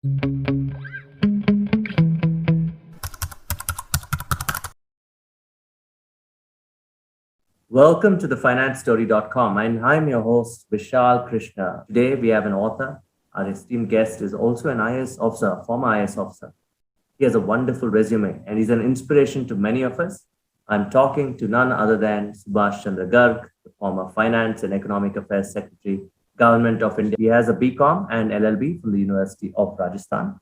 Welcome to the financestory.com, and I'm your host, Vishal Krishna. Today we have an author. Our esteemed guest is also an IAS officer, former IAS officer. He has a wonderful resume and he's an inspiration to many of us. I'm talking to none other than Subhash Chandra Garg, the former Finance and Economic Affairs Secretary, Government of India. He has a BCom and LLB from the University of Rajasthan.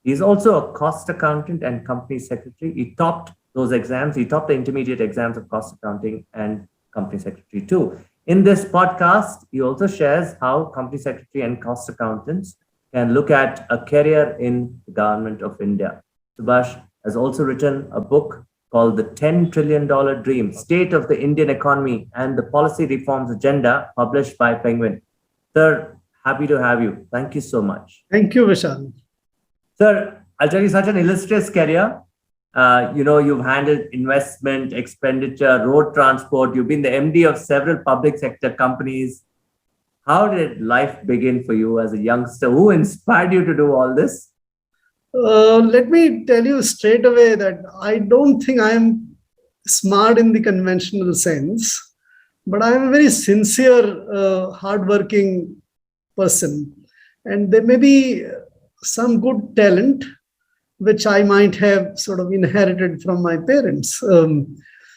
He's also a cost accountant and company secretary. He topped those exams. He topped the intermediate exams of cost accounting and company secretary too. In this podcast, he also shares how company secretary and cost accountants can look at a career in the government of India. Subhash has also written a book called The $10 Trillion Dream, State of the Indian Economy and the Policy Reforms Agenda, published by Penguin. Sir, happy to have you. Thank you so much. Thank you, Vishal. Sir, I'll tell you, such an illustrious career. You've handled investment, expenditure, road transport. You've been the MD of several public sector companies. How did life begin for you as a youngster? Who inspired you to do all this? Let me tell you straight away that I don't think I am smart in the conventional sense, but I am a very sincere, hardworking person. And there may be some good talent which I might have sort of inherited from my parents.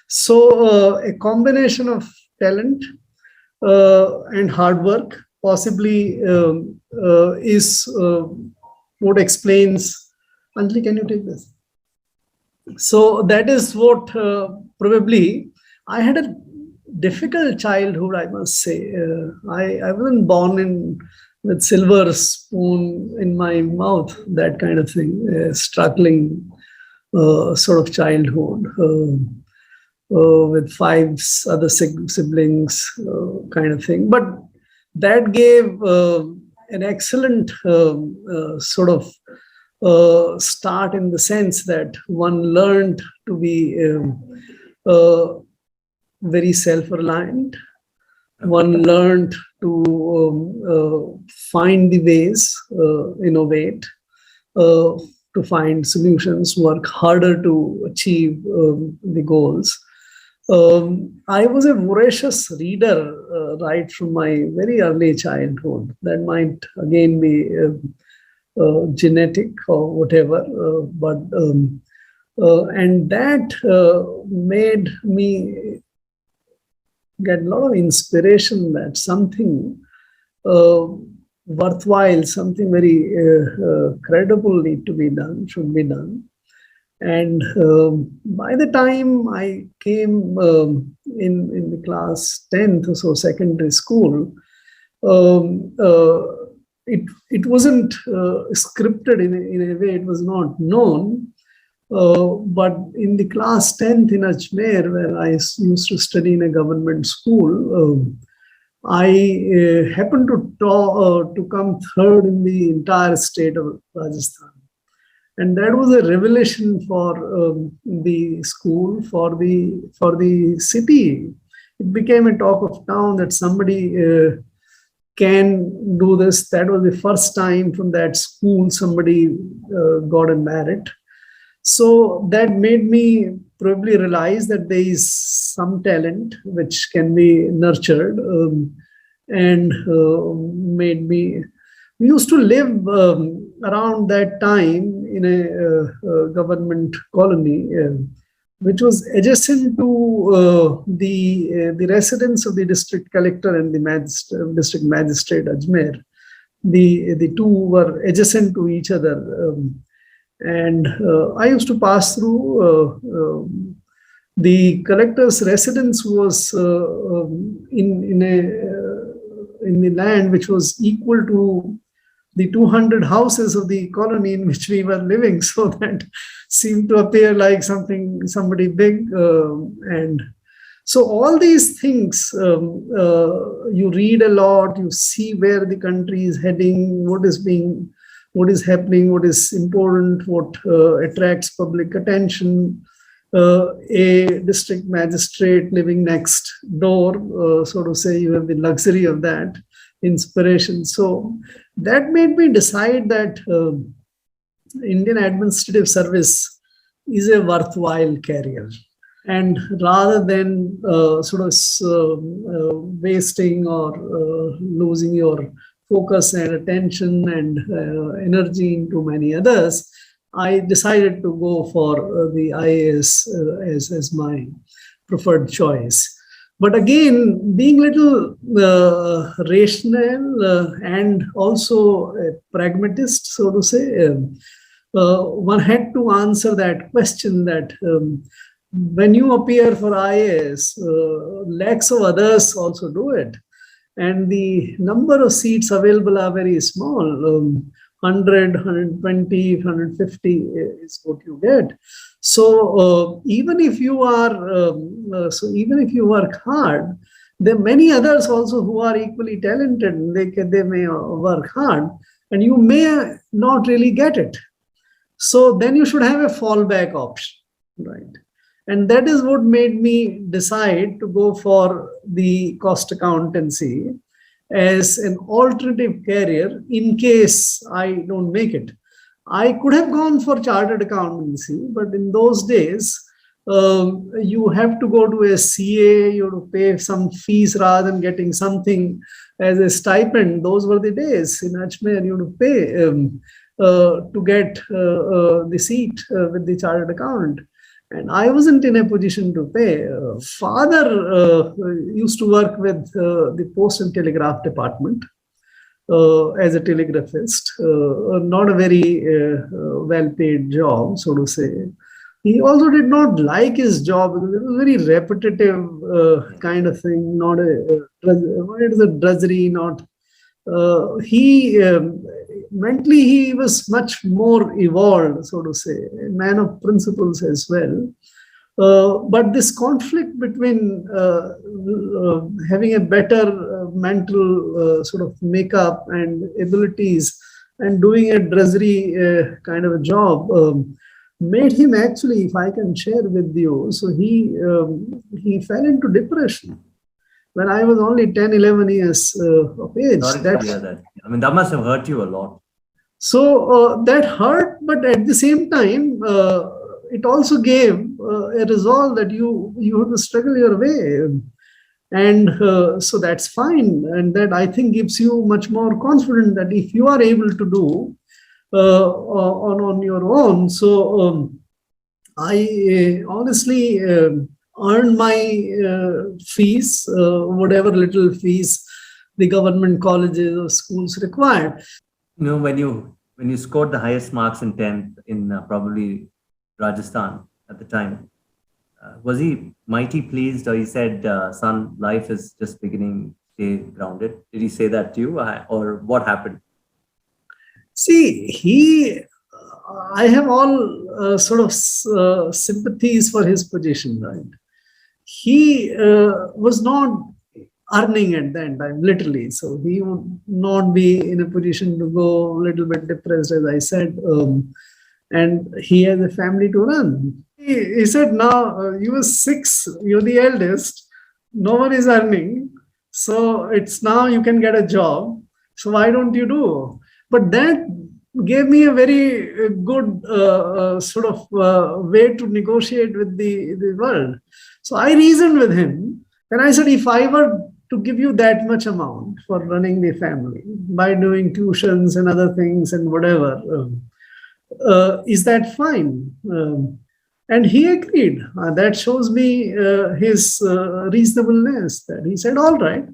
So a combination of talent and hard work possibly is what explains. Anjali, can you take this? So that is what probably I had a difficult childhood, I must say. I wasn't born with silver spoon in my mouth, that kind of thing, struggling sort of childhood with five other siblings kind of thing. But that gave an excellent sort of start in the sense that one learned to be very self-reliant. One learned to find the ways, innovate, to find solutions, work harder to achieve the goals. I was a voracious reader right from my very early childhood. That might again be genetic or whatever, and that made me get a lot of inspiration that something worthwhile, something very credible should be done. And by the time I came in the class 10th or so, secondary school, it wasn't scripted in a way, it was not known. But in the class 10th in Ajmer, where I used to study in a government school, I happened to come third in the entire state of Rajasthan. And that was a revelation for the school, for the city. It became a talk of town that somebody can do this. That was the first time from that school somebody got a merit. So that made me probably realize that there is some talent which can be nurtured, and made me. We used to live around that time in a government colony, which was adjacent to the residence of the district collector and the district magistrate Ajmer. The two were adjacent to each other. And I used to pass through. The collector's residence was in the land which was equal to the 200 houses of the colony in which we were living. So that seemed to appear like somebody big. And so all these things, you read a lot, you see where the country is heading, what is happening, what is important, what attracts public attention. A district magistrate living next door, so to say, you have the luxury of that inspiration. So that made me decide that Indian administrative service is a worthwhile career. And rather than wasting or losing your focus and attention and energy into many others, I decided to go for the IAS as my preferred choice. But again, being little rational and also a pragmatist, so to say, one had to answer that question that when you appear for IAS, lakhs of others also do it. And the number of seats available are very small. 100, 120, 150 is what you get. So even if you work hard, there are many others also who are equally talented. They may work hard, and you may not really get it. So then you should have a fallback option, right? And that is what made me decide to go for the cost accountancy as an alternative career in case I don't make it. I could have gone for chartered accountancy, but in those days, you have to go to a CA, you have to pay some fees rather than getting something as a stipend. Those were the days. In Ajmer, you have to pay to get the seat with the chartered accountant. And I wasn't in a position to pay. Father used to work with the Post and Telegraph Department as a telegraphist, not a very well-paid job, so to say. He also did not like his job because it was very repetitive kind of thing, not a drudgery, not. Mentally, he was much more evolved, so to say, a man of principles as well. But this conflict between having a better mental sort of makeup and abilities and doing a drudgery kind of a job made him actually, if I can share with you, so he fell into depression when I was only 10, 11 years of age. Sorry to hear that. I mean, that must have hurt you a lot. So that hurt, but at the same time, it also gave a resolve that you have to struggle your way. And so that's fine. And that, I think, gives you much more confidence that if you are able to do on your own. So I honestly earned my fees, whatever little fees the government colleges or schools required. You know, when you scored the highest marks in 10th in probably Rajasthan at the time, was he mighty pleased, or he said, son, life is just beginning, stay grounded? Did he say that to you, or what happened? See, I have all sort of sympathies for his position, right? He was not earning at that time, literally. So he would not be in a position to go a little bit depressed, as I said. And he has a family to run. He said, now you are 6, you're the eldest, no one is earning. So it's now you can get a job. So why don't you do? But that gave me a very good sort of way to negotiate with the world. So I reasoned with him and I said, if I were to give you that much amount for running the family by doing tuitions and other things and whatever, is that fine? And he agreed. That shows me his reasonableness. That he said, all right,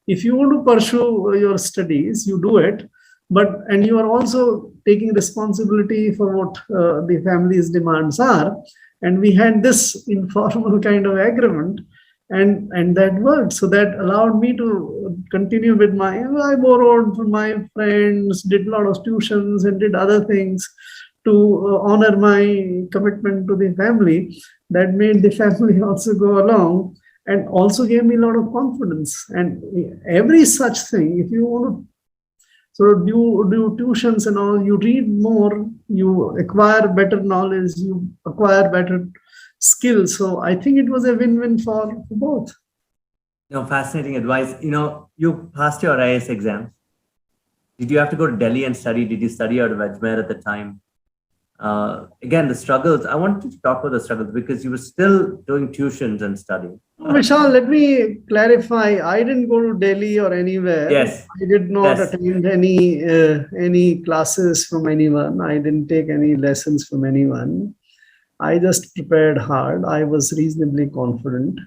if you want to pursue your studies, you do it. And you are also taking responsibility for what the family's demands are. And we had this informal kind of agreement, and that worked. So that allowed me to continue with I borrowed from my friends, did a lot of tuitions and did other things to honor my commitment to the family. That made the family also go along and also gave me a lot of confidence. And every such thing, if you want to sort of do tuitions and all, you read more, you acquire better knowledge, you acquire better skills. So I think it was a win-win for both. Fascinating advice. You passed your IAS exams. Did you have to go to Delhi and study? Did you study out of Ajmer at the time? Again, the struggles. I wanted to talk about the struggles because you were still doing tuitions and studying. Vishal, let me clarify. I didn't go to Delhi or anywhere. Yes. I did not Yes. attend any classes from anyone. I didn't take any lessons from anyone. I just prepared hard. I was reasonably confident.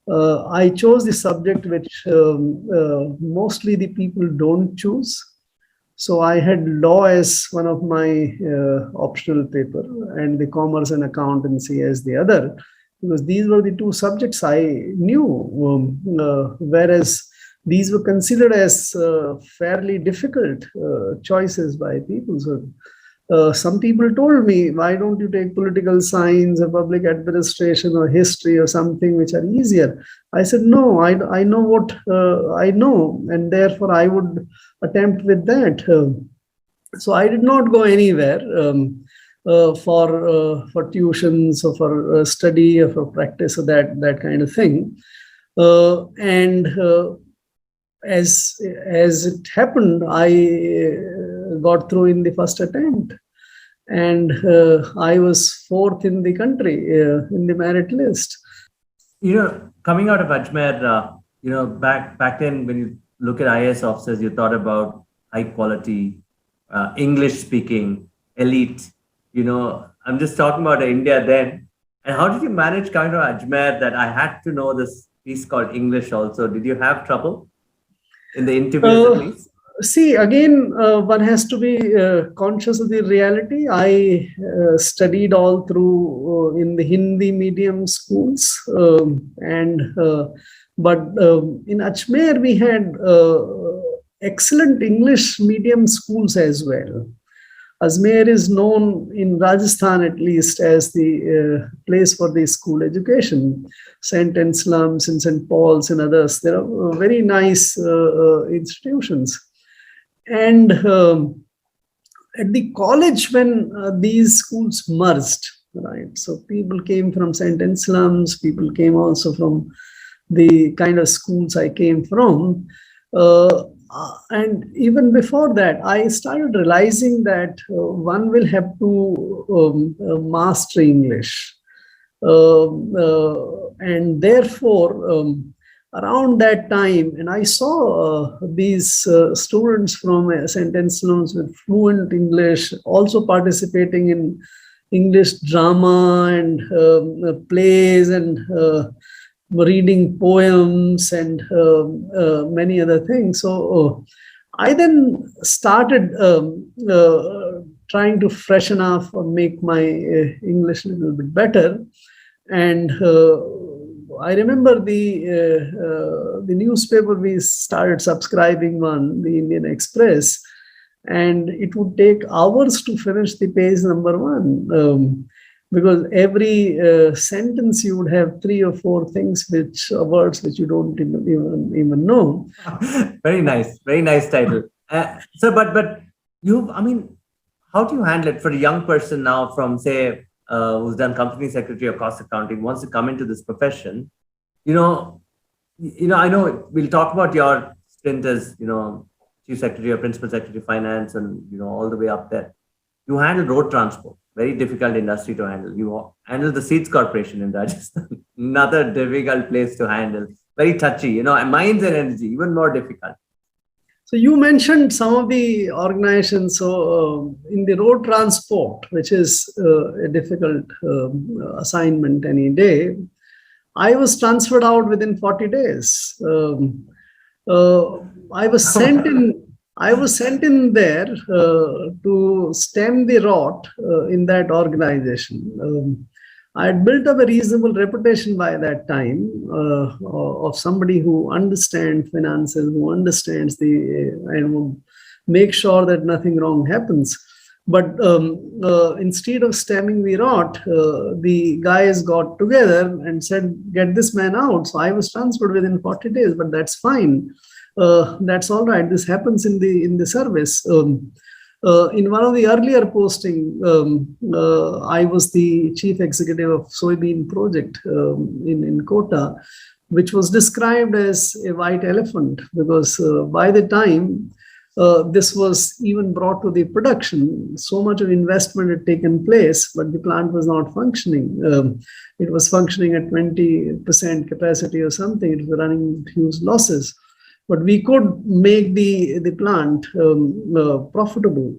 I chose the subject which mostly the people don't choose. So I had law as one of my optional paper and the commerce and accountancy as the other, because these were the two subjects I knew, whereas these were considered as fairly difficult choices by people. So some people told me, why don't you take political science or public administration or history or something which are easier? I said, no, I know what I know, and therefore I would attempt with that. So I did not go anywhere for tuitions or for study or for practice or that kind of thing. As it happened, I got through in the first attempt, and I was fourth in the country in the merit list. Coming out of Ajmer, back then when you look at IAS officers, you thought about high quality, English speaking, elite. I'm just talking about India then. And how did you manage coming to Ajmer that I had to know this piece called English also? Did you have trouble in the interviews at least? See, again, one has to be conscious of the reality. I studied all through in the Hindi medium schools, but in Ajmer we had excellent English medium schools as well. Ajmer is known in Rajasthan, at least, as the place for the school education. St. Anselm's and St. Paul's and others. There are very nice institutions. And at the college, when these schools merged, right? So people came from St. Anselm's, people came also from the kind of schools I came from. And even before that, I started realizing that one will have to master English. And therefore, around that time, and I saw these students from St. Anselm's with fluent English, also participating in English drama and plays and reading poems and many other things. So I then started trying to freshen up or make my English a little bit better. And I remember the newspaper we started subscribing one, the Indian Express, and it would take hours to finish the page number one. Because every sentence you would have 3 or 4 things, words which you don't even know. Very nice title. So, but how do you handle it for a young person now from, say, who's done company secretary or cost accounting, wants to come into this profession? I know we'll talk about your stint as chief secretary or principal secretary finance, and all the way up there. You handle road transport. Very difficult industry to handle. You handle the Seeds Corporation in Rajasthan. Another difficult place to handle. Very touchy, minds and energy, even more difficult. So you mentioned some of the organizations. So in the road transport, which is a difficult assignment any day, I was transferred out within 40 days. I was sent in. I was sent in there to stem the rot in that organization. I had built up a reasonable reputation by that time of somebody who understands finances, who understands and will make sure that nothing wrong happens. But instead of stemming the rot, the guys got together and said, "Get this man out." So I was transferred within 40 days, but that's fine. That's all right. This happens in the service. In one of the earlier posting, I was the chief executive of soybean project in Kota, which was described as a white elephant because by the time this was even brought to the production. So much of investment had taken place, but the plant was not functioning. It was functioning at 20% capacity or something. It was running huge losses. But we could make the plant profitable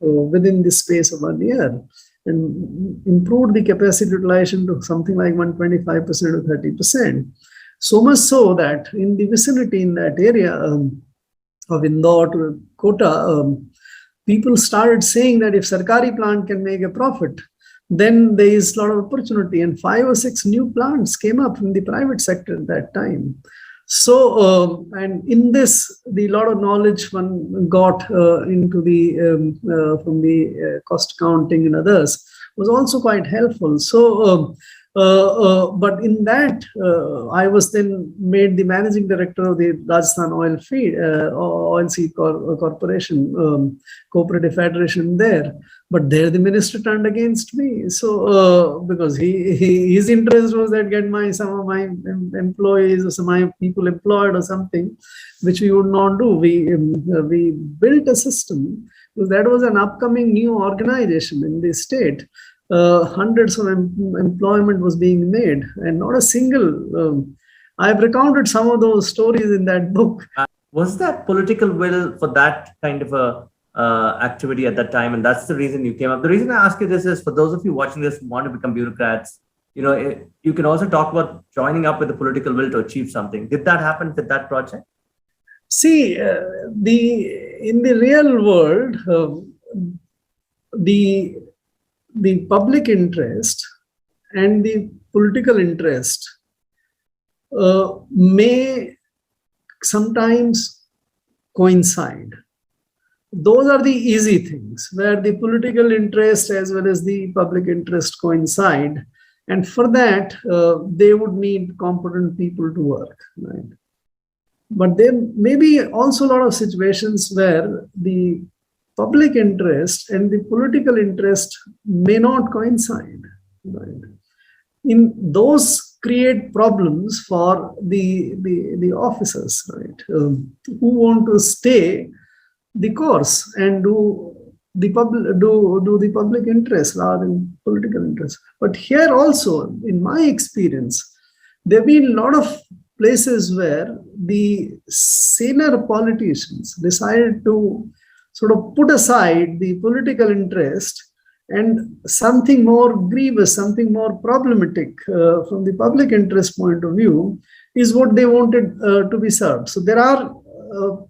within the space of 1 year and improved the capacity utilization to something like 125% or 30%. So much so that in the vicinity, in that area of Indore to Kota, people started saying that if Sarkari plant can make a profit, then there is a lot of opportunity. And 5 or 6 new plants came up in the private sector at that time. So, and in this, the lot of knowledge one got into the from the cost accounting and others was also quite helpful. So, but in that, I was then made the managing director of the Rajasthan Oilseed Corporation, cooperative federation there. But there the minister turned against me. So because his interest was that get some of my employees or some of my people employed or something, which we would not do. We built a system because that was an upcoming new organization in the state. Hundreds of employment was being made, and not a single. I've recounted some of those stories in that book. Was that political will for that kind of a activity at that time, and that's the reason you came up? The reason I ask you this is for those of you watching this who want to become bureaucrats, you can also talk about joining up with the political will to achieve something. Did that happen with that project? See, in the real world, the public interest and the political interest may sometimes coincide. Those are the easy things where the political interest as well as the public interest coincide. And for that, they would need competent people to work, right? But there may be also a lot of situations where the public interest and the political interest may not coincide, right? In those create problems for the officers, right, who want to stay the course and do the public interest rather than political interest. But here also, in my experience, there have been a lot of places where the senior politicians decided to sort of put aside the political interest, and something more grievous, something more problematic from the public interest point of view is what they wanted to be served. So there are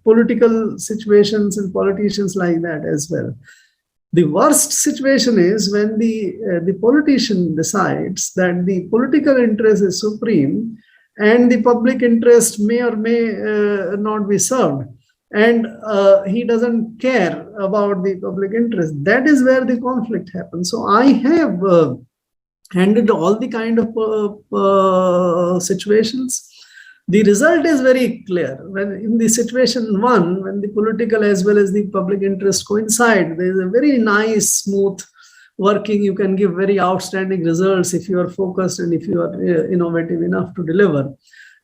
political situations and politicians like that as well. The worst situation is when the politician decides that the political interest is supreme and the public interest may or may not be served, and he doesn't care about the public interest. That is where the conflict happens. So I have handled all the kind of situations. The result is very clear. When in the situation one, when the political as well as the public interest coincide, there is a very nice, smooth working. You can give very outstanding results if you are focused and if you are innovative enough to deliver.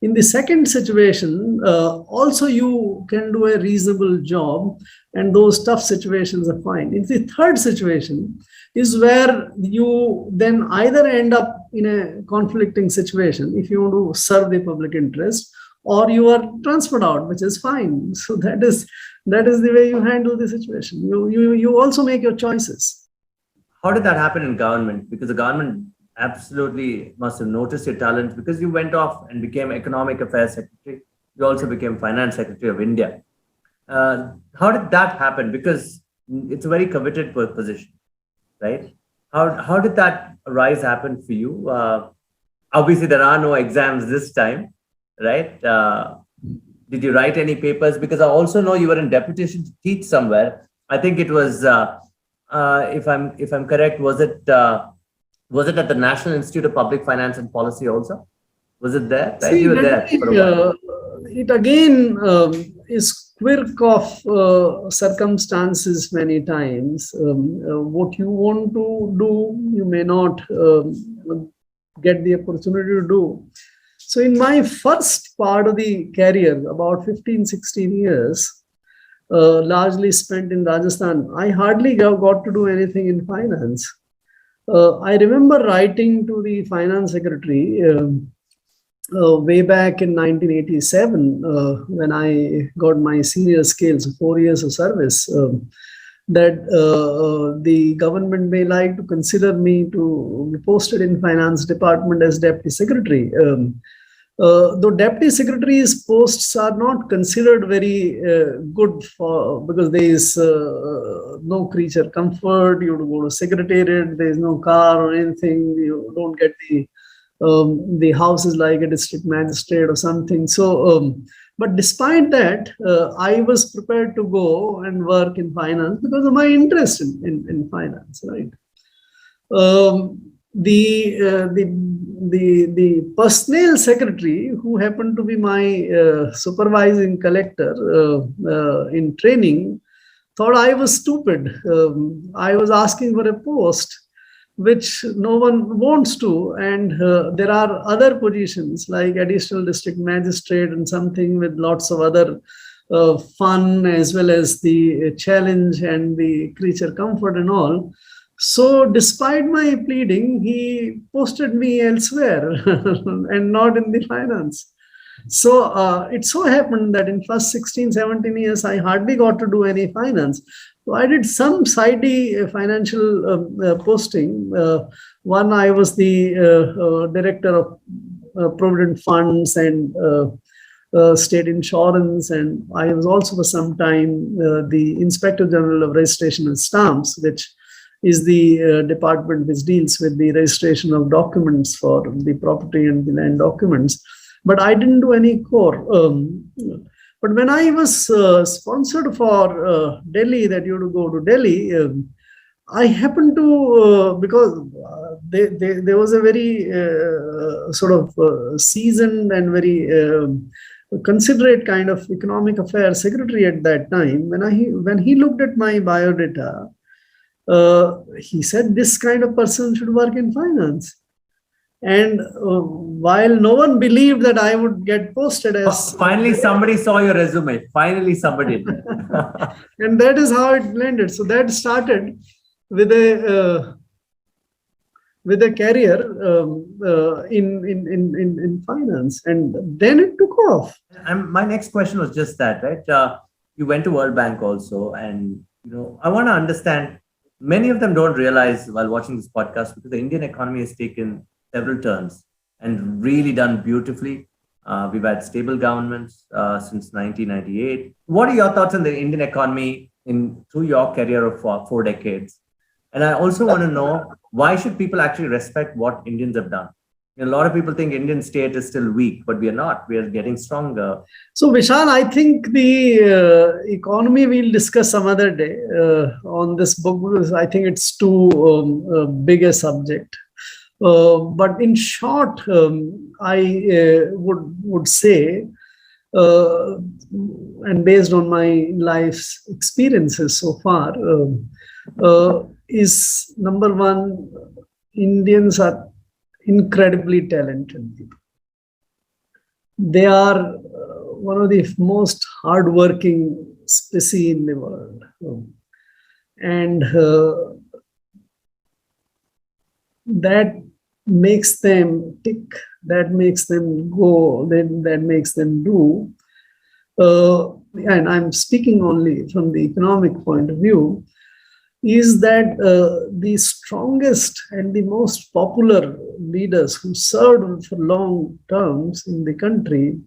In the second situation, also you can do a reasonable job, and those tough situations are fine. In the third situation is where you then either end up in a conflicting situation if you want to serve the public interest, or you are transferred out, which is fine. So that is the way you handle the situation. You also make your choices. How did that happen in government? Because the government absolutely must have noticed your talent, because you went off and became Economic Affairs Secretary. You also became Finance Secretary of India. How did that happen? Because it's a very coveted position, right? How did that rise happen for you? Obviously, there are no exams this time, right? Did you write any papers? Because I also know you were in deputation to teach somewhere. I think it was, if I'm correct, was it at the National Institute of Public Finance and Policy also? Was it there? Right? See, you were there for a while. It again is quirk of circumstances many times. What you want to do, you may not get the opportunity to do. So in my first part of the career, about 15, 16 years, largely spent in Rajasthan, I hardly got to do anything in finance. I remember writing to the finance secretary way back in 1987 when I got my senior scales, 4 years of service. That the government may like to consider me to be posted in finance department as deputy secretary. Though deputy secretaries posts are not considered very good because there is no creature comfort. You go to secretariat, there is no car or anything. You don't get the house is like a district magistrate or something. So, but despite that, I was prepared to go and work in finance because of my interest in finance, right? The personnel secretary, who happened to be my supervising collector in training, thought I was stupid. I was asking for a post which no one wants to, and there are other positions like additional district magistrate and something with lots of other fun as well as the challenge and the creature comfort and all. So despite my pleading, he posted me elsewhere and not in the finance. So it so happened that in first 16, 17 years, I hardly got to do any finance. So I did some sidey financial posting. One, I was the director of provident funds and state insurance, and I was also for some time the Inspector General of Registration and Stamps, which is the department which deals with the registration of documents for the property and the land documents. But I didn't do any core. But when I was sponsored for Delhi, that you have to go to Delhi, I happened to, because there was a very sort of seasoned and very considerate kind of economic affairs secretary at that time. When he looked at my biodata, he said, this kind of person should work in finance. And while no one believed that I would get posted as... Finally, somebody saw your resume. Finally, somebody did. And that is how it blended. So that started with a career in finance. And then it took off. And my next question was just that, right? You went to World Bank also. And, I want to understand, many of them don't realize while watching this podcast, because the Indian economy has taken several turns and really done beautifully. We've had stable governments since 1998. What are your thoughts on the Indian economy through your career of 4 decades? And I also want to know, why should people actually respect what Indians have done? A lot of people think Indian state is still weak, but we are not. We are getting stronger. So, Vishal, I think the economy we'll discuss some other day on this book, because I think it's too big a subject. But in short, I would say, and based on my life's experiences so far, is number one, Indians are incredibly talented people. They are one of the most hardworking species in the world. And that makes them tick, that makes them go, that makes them do. And I'm speaking only from the economic point of view, is that the strongest and the most popular leaders who served for long terms in the country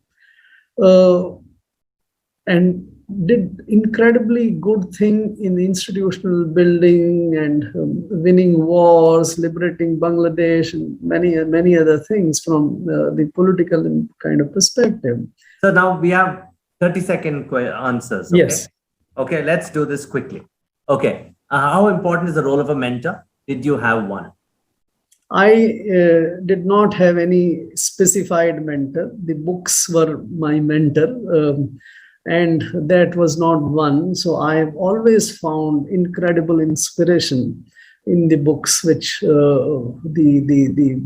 and did incredibly good thing in the institutional building and winning wars, liberating Bangladesh, and many other things from the political kind of perspective. So now we have 30-second answers. Okay? Yes. Okay, let's do this quickly. Okay. How important is the role of a mentor? Did you have one? I did not have any specified mentor. The books were my mentor, and that was not one. So I have always found incredible inspiration in the books, which the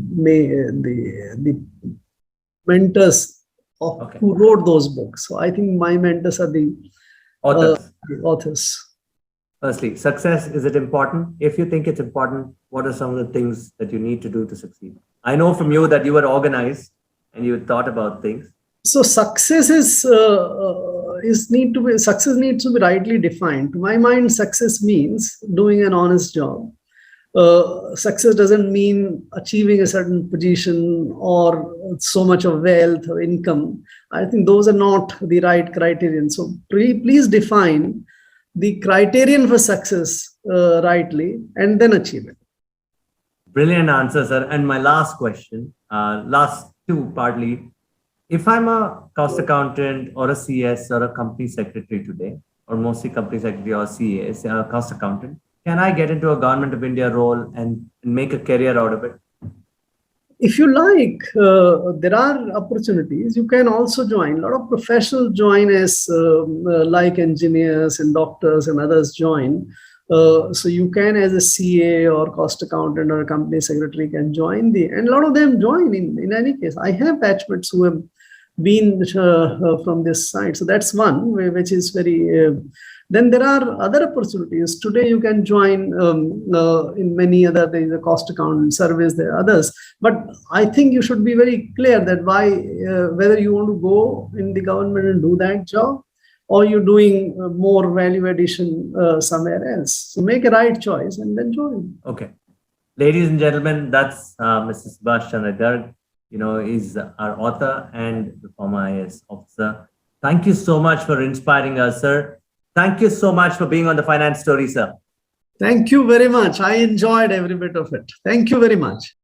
mentors who wrote those books. So I think my mentors are the Authors. Authors. Firstly, success, is it important? If you think it's important, what are some of the things that you need to do to succeed? I know from you that you were organized and you thought about things. So success success needs to be rightly defined. To my mind, success means doing an honest job. Success doesn't mean achieving a certain position or so much of wealth or income. I think those are not the right criterion. So please define the criterion for success rightly and then achieve it. Brilliant answer, sir. And my last question, last two partly. If I'm a cost accountant or a CS or a company secretary today, or mostly company secretary or CA, a cost accountant, can I get into a Government of India role and make a career out of it? If you like, there are opportunities. You can also join. A lot of professionals join as like engineers and doctors and others join. So you can, as a CA or cost accountant or a company secretary, can join and a lot of them join in any case. I have batchmates who have been from this side. So that's one which is very. Then there are other opportunities. Today you can join in many other, there is a cost accountant service, there are others. But I think you should be very clear that whether you want to go in the government and do that job, or you're doing more value addition somewhere else. So make a right choice and then join. Okay. Ladies and gentlemen, that's Mr. Subhash Chandra Garg. He's our author and the former IAS officer. Thank you so much for inspiring us, sir. Thank you so much for being on the Finance Story, sir. Thank you very much. I enjoyed every bit of it. Thank you very much.